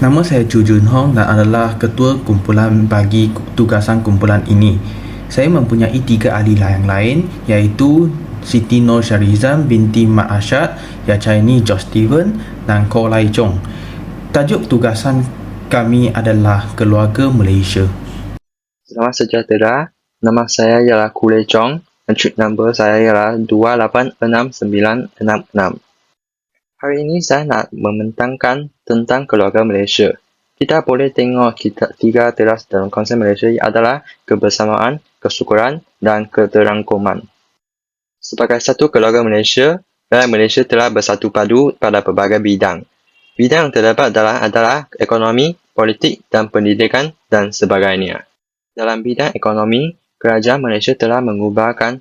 Nama saya Chu Jun Hong dan adalah ketua kumpulan bagi tugasan kumpulan ini. Saya mempunyai 3 ahli yang lain iaitu Siti Nur Syarizan binti Mat Arsyad, Ya Chaini George Steven dan Ko Lai Chong. Tajuk tugasan kami adalah Keluarga Malaysia. Selamat sejahtera, nama saya ialah Ko Lai Chong dan trip number saya ialah 286966. Hari ini saya nak membentangkan tentang keluarga Malaysia. Kita boleh tengok tiga teras dalam konsep Malaysia adalah kebersamaan, kesyukuran dan keterangkuman. Sebagai satu keluarga Malaysia, rakyat Malaysia telah bersatu padu pada pelbagai bidang. Bidang yang terdapat adalah ekonomi, politik dan pendidikan dan sebagainya. Dalam bidang ekonomi, kerajaan Malaysia telah mengubahkan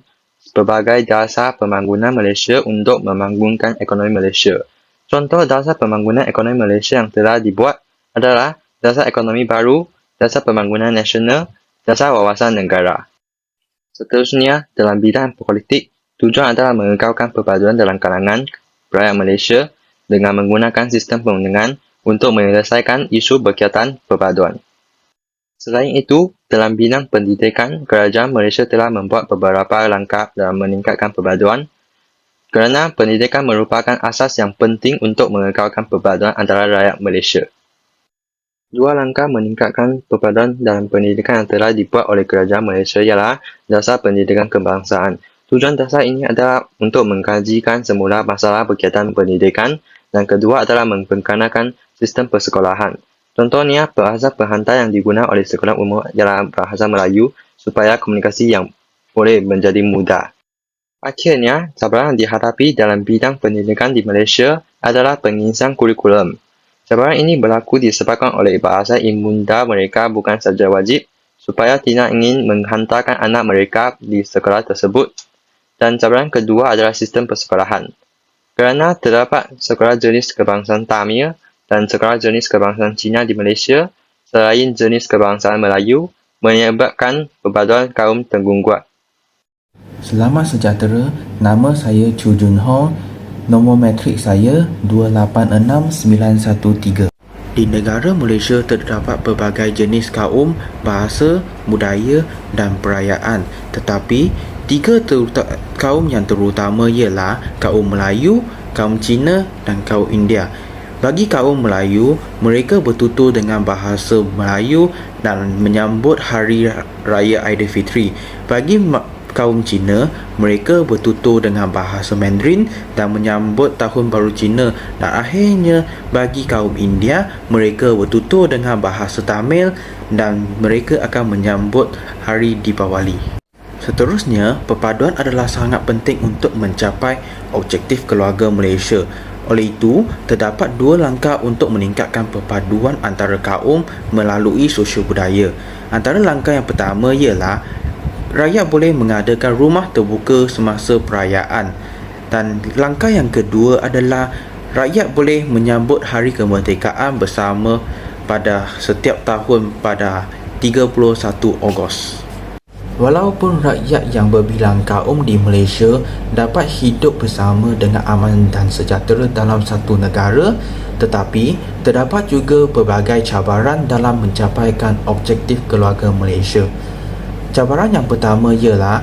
pelbagai dasar pembangunan Malaysia untuk membangunkan ekonomi Malaysia. Contoh dasar pembangunan ekonomi Malaysia yang telah dibuat adalah dasar ekonomi baru, dasar pembangunan nasional, dasar wawasan negara. Seterusnya, dalam bidang politik, tujuan adalah mengekalkan perpaduan dalam kalangan rakyat Malaysia dengan menggunakan sistem perundingan untuk menyelesaikan isu berkaitan perpaduan. Selain itu, dalam bidang pendidikan, kerajaan Malaysia telah membuat beberapa langkah dalam meningkatkan perpaduan kerana pendidikan merupakan asas yang penting untuk mengekalkan perpaduan antara rakyat Malaysia. 2 langkah meningkatkan perpaduan dalam pendidikan yang telah dibuat oleh kerajaan Malaysia ialah dasar pendidikan kebangsaan. Tujuan dasar ini adalah untuk mengkajikan semula masalah berkaitan pendidikan dan kedua adalah memperkenalkan sistem persekolahan. Contohnya, bahasa perhantar yang digunakan oleh sekolah umum ialah bahasa Melayu supaya komunikasi yang boleh menjadi mudah. Akhirnya, cabaran yang dihadapi dalam bidang pendidikan di Malaysia adalah pengisian kurikulum. Cabaran ini berlaku disebabkan oleh bahasa ibunda mereka bukan saja wajib supaya tidak ingin menghantarkan anak mereka di sekolah tersebut. Dan cabaran kedua adalah sistem persekolahan. Kerana terdapat sekolah jenis kebangsaan Tamil dan sekolah jenis kebangsaan Cina di Malaysia, selain jenis kebangsaan Melayu, menyebabkan perpaduan kaum terganggu. Selamat sejahtera, nama saya Chu Jun Hong, nombor matrik saya 286913. Di negara Malaysia terdapat pelbagai jenis kaum, bahasa, budaya dan perayaan. Tetapi, 3 kaum yang terutama ialah kaum Melayu, kaum Cina dan kaum India. Bagi kaum Melayu, mereka bertutur dengan bahasa Melayu dan menyambut Hari Raya Aidilfitri. Bagi kaum Cina, mereka bertutur dengan bahasa Mandarin dan menyambut Tahun Baru Cina. Dan akhirnya, bagi kaum India, mereka bertutur dengan bahasa Tamil dan mereka akan menyambut Hari Deepawali. Seterusnya, perpaduan adalah sangat penting untuk mencapai objektif keluarga Malaysia. Oleh itu, terdapat 2 langkah untuk meningkatkan perpaduan antara kaum melalui sosial budaya. Antara langkah yang pertama ialah rakyat boleh mengadakan rumah terbuka semasa perayaan. Dan langkah yang kedua adalah rakyat boleh menyambut Hari Kemerdekaan bersama pada setiap tahun pada 31 Ogos. Walaupun rakyat yang berbilang kaum di Malaysia dapat hidup bersama dengan aman dan sejahtera dalam satu negara, tetapi terdapat juga pelbagai cabaran dalam mencapaikan objektif keluarga Malaysia. Cabaran yang pertama ialah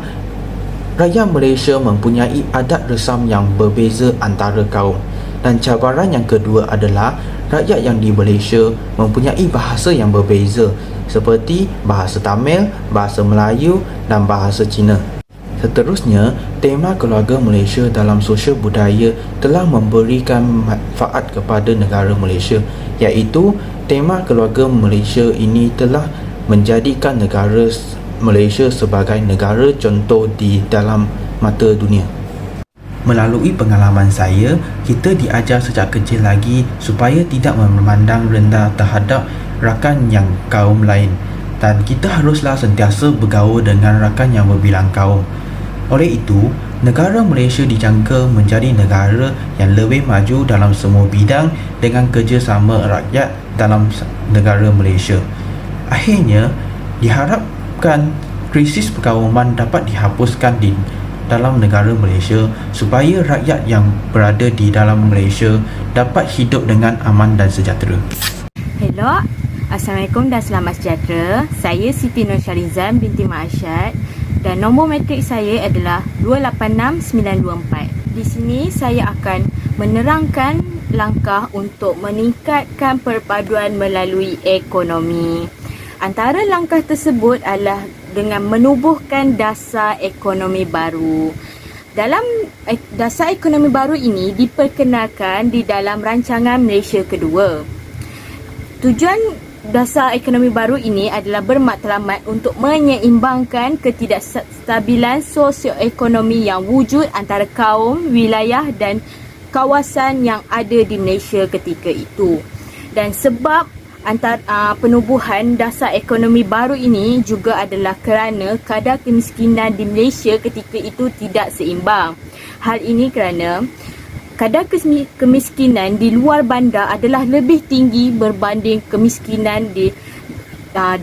rakyat Malaysia mempunyai adat resam yang berbeza antara kaum. Dan cabaran yang kedua adalah rakyat yang di Malaysia mempunyai bahasa yang berbeza seperti bahasa Tamil, bahasa Melayu dan bahasa Cina. Seterusnya, tema keluarga Malaysia dalam sosial budaya telah memberikan manfaat kepada negara Malaysia, iaitu tema keluarga Malaysia ini telah menjadikan negara Malaysia sebagai negara contoh di dalam mata dunia. Melalui pengalaman saya, kita diajar sejak kecil lagi supaya tidak memandang rendah terhadap rakan yang kaum lain dan kita haruslah sentiasa bergaul dengan rakan yang berbilang kaum. Oleh itu, negara Malaysia dijangka menjadi negara yang lebih maju dalam semua bidang dengan kerjasama rakyat dalam negara Malaysia. Akhirnya, diharapkan krisis perkauman dapat dihapuskan di dalam negara Malaysia supaya rakyat yang berada di dalam Malaysia dapat hidup dengan aman dan sejahtera. Hello, Assalamualaikum dan selamat sejahtera. Saya Siti Nur Syarizan binti Mak Asyad dan nombor matrik saya adalah 286924. Di sini saya akan menerangkan langkah untuk meningkatkan perpaduan melalui ekonomi. Antara langkah tersebut adalah dengan menubuhkan dasar ekonomi baru. Dalam dasar ekonomi baru ini diperkenalkan di dalam rancangan Malaysia kedua. Tujuan dasar ekonomi baru ini adalah bermatlamat untuk menyeimbangkan ketidakstabilan sosioekonomi yang wujud antara kaum, wilayah dan kawasan yang ada di Malaysia ketika itu. Dan sebab penubuhan dasar ekonomi baru ini juga adalah kerana kadar kemiskinan di Malaysia ketika itu tidak seimbang. Hal ini kerana kadar kemiskinan di luar bandar adalah lebih tinggi berbanding kemiskinan di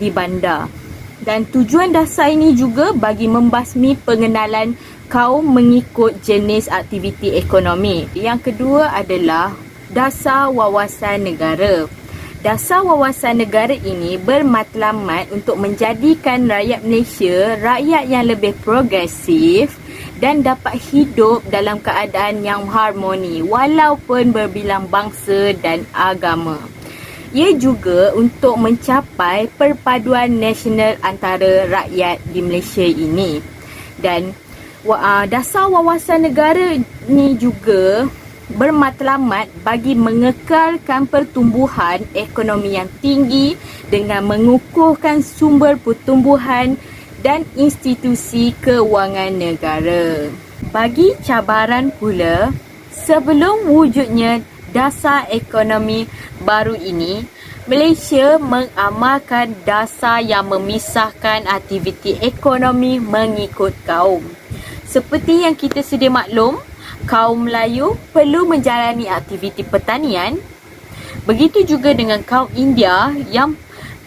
bandar. Dan tujuan dasar ini juga bagi membasmi pengenalan kaum mengikut jenis aktiviti ekonomi. Yang kedua adalah dasar wawasan negara. Dasar wawasan negara ini bermatlamat untuk menjadikan rakyat Malaysia rakyat yang lebih progresif dan dapat hidup dalam keadaan yang harmoni walaupun berbilang bangsa dan agama. Ia juga untuk mencapai perpaduan nasional antara rakyat di Malaysia ini. Dan dasar wawasan negara ini juga bermatlamat bagi mengekalkan pertumbuhan ekonomi yang tinggi dengan mengukuhkan sumber pertumbuhan dan institusi kewangan negara. Bagi cabaran pula, sebelum wujudnya dasar ekonomi baru ini, Malaysia mengamalkan dasar yang memisahkan aktiviti ekonomi mengikut kaum. Seperti yang kita sedia maklum, kaum Melayu perlu menjalani aktiviti pertanian. Begitu juga dengan kaum India yang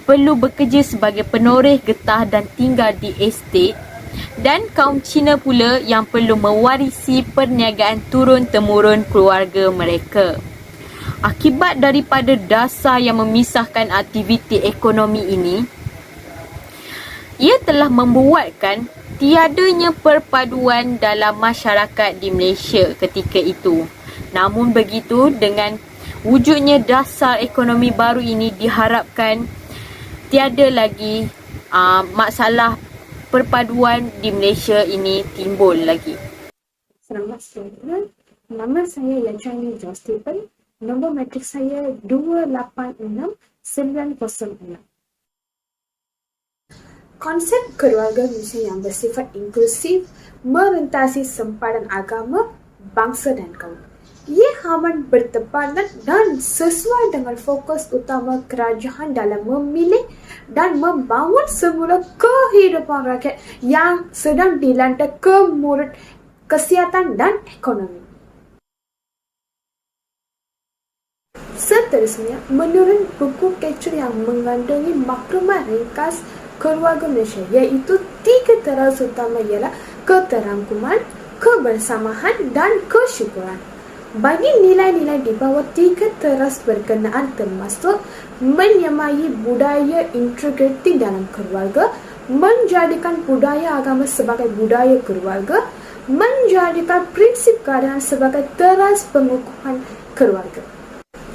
perlu bekerja sebagai penoreh getah dan tinggal di estet. Dan kaum Cina pula yang perlu mewarisi perniagaan turun-temurun keluarga mereka. Akibat daripada dasar yang memisahkan aktiviti ekonomi ini, ia telah membuatkan tiadanya perpaduan dalam masyarakat di Malaysia ketika itu. Namun begitu, dengan wujudnya dasar ekonomi baru ini diharapkan tiada lagi masalah perpaduan di Malaysia ini timbul lagi. Selamat sejahtera. Nama saya Yajani John Stephen. Nombor matrik saya 286906. Konsep keluarga Malaysia yang bersifat inklusif merentasi sempadan agama, bangsa dan kaum. Ia aman bertepadan dan sesuai dengan fokus utama kerajaan dalam memilih dan membangun semula kehidupan rakyat yang sedang dilanda kemurid kesihatan dan ekonomi. Seterusnya, menurut buku Kecer yang mengandungi maklumat ringkas keluarga Malaysia, iaitu 3 teras utama ialah keterangkuman, kebersamaan dan kesyukuran. Bagi nilai-nilai di bawah 3 teras berkenaan termasuk menyamai budaya integriti dalam keluarga, menjadikan budaya agama sebagai budaya keluarga, menjadikan prinsip keadaan sebagai teras pengukuhan keluarga.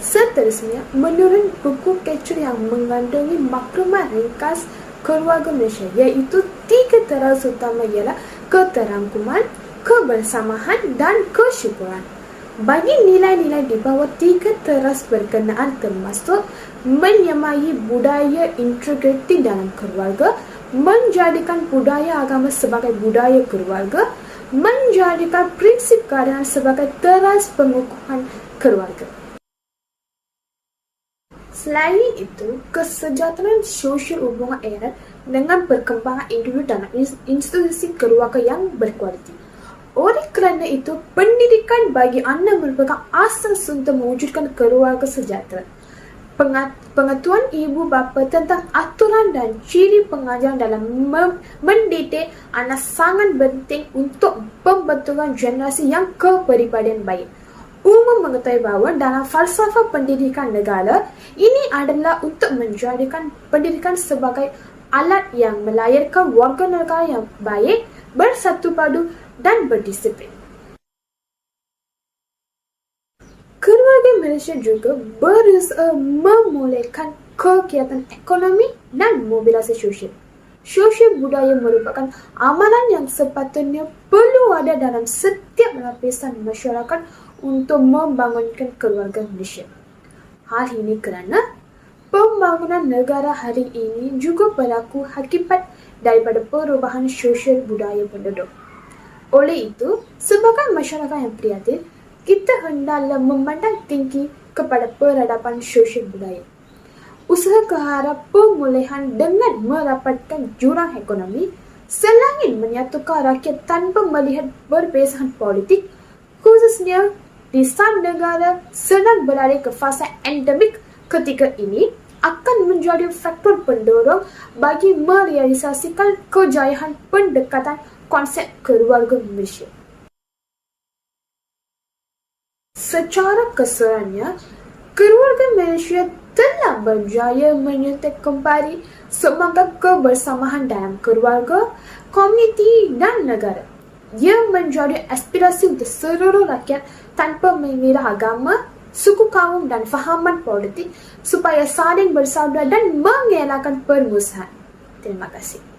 Seterusnya, menurut buku Kecer yang mengandungi maklumat ringkas keluarga Malaysia, iaitu 3 teras utama ialah keterangkuman, kebersamaan dan kesyukuran. Bagi nilai-nilai di bawah 3 teras berkenaan termasuk menyamai budaya integriti dalam keluarga, menjadikan budaya agama sebagai budaya keluarga, menjadikan prinsip keadaan sebagai teras pengukuhan keluarga. Selain itu, kesejahteraan sosial hubungan erat dengan perkembangan individu dalam institusi keluarga yang berkualiti. Oleh kerana itu, pendidikan bagi anak merupakan asas untuk mewujudkan keluarga sejahtera. Pengetahuan ibu bapa tentang aturan dan ciri pengajaran dalam mendidik anak sangat penting untuk pembentukan generasi yang kepribadian baik. umum mengetahui bahawa dalam falsafah pendidikan negara, ini adalah untuk menjadikan pendidikan sebagai alat yang melahirkan warga negara yang baik, bersatu padu dan berdisiplin. Keluarga Malaysia juga berusaha memulihkan kegiatan ekonomi dan mobilisasi sosial. Sosial budaya merupakan amalan yang sepatutnya perlu ada dalam setiap lapisan masyarakat untuk membangunkan keluarga Malaysia. Hal ini kerana pembangunan negara hari ini juga berlaku akibat daripada perubahan sosial budaya penduduk. Oleh itu, sebagai masyarakat yang prihatin, kita hendaklah memandang tinggi kepada peradaban sosial budaya. Usaha ke arah pemulihan dengan merapatkan jurang ekonomi selangit menyatukan rakyat tanpa melihat perbezaan politik, khususnya di saat negara sedang berada ke fasa endemik ketika ini, akan menjadi faktor pendorong bagi merealisasikan kejayaan pendekatan konsep keluarga Malaysia. Secara keseluruhannya, keluarga Malaysia telah berjaya menyuntik kembali semangat kebersamaan dalam keluarga, komuniti dan negara. Ia menjadi aspirasi untuk seluruh rakyat tanpa mengira agama, suku kaum dan fahaman politik supaya saling bersaudara dan mengelakkan permusuhan. Terima kasih.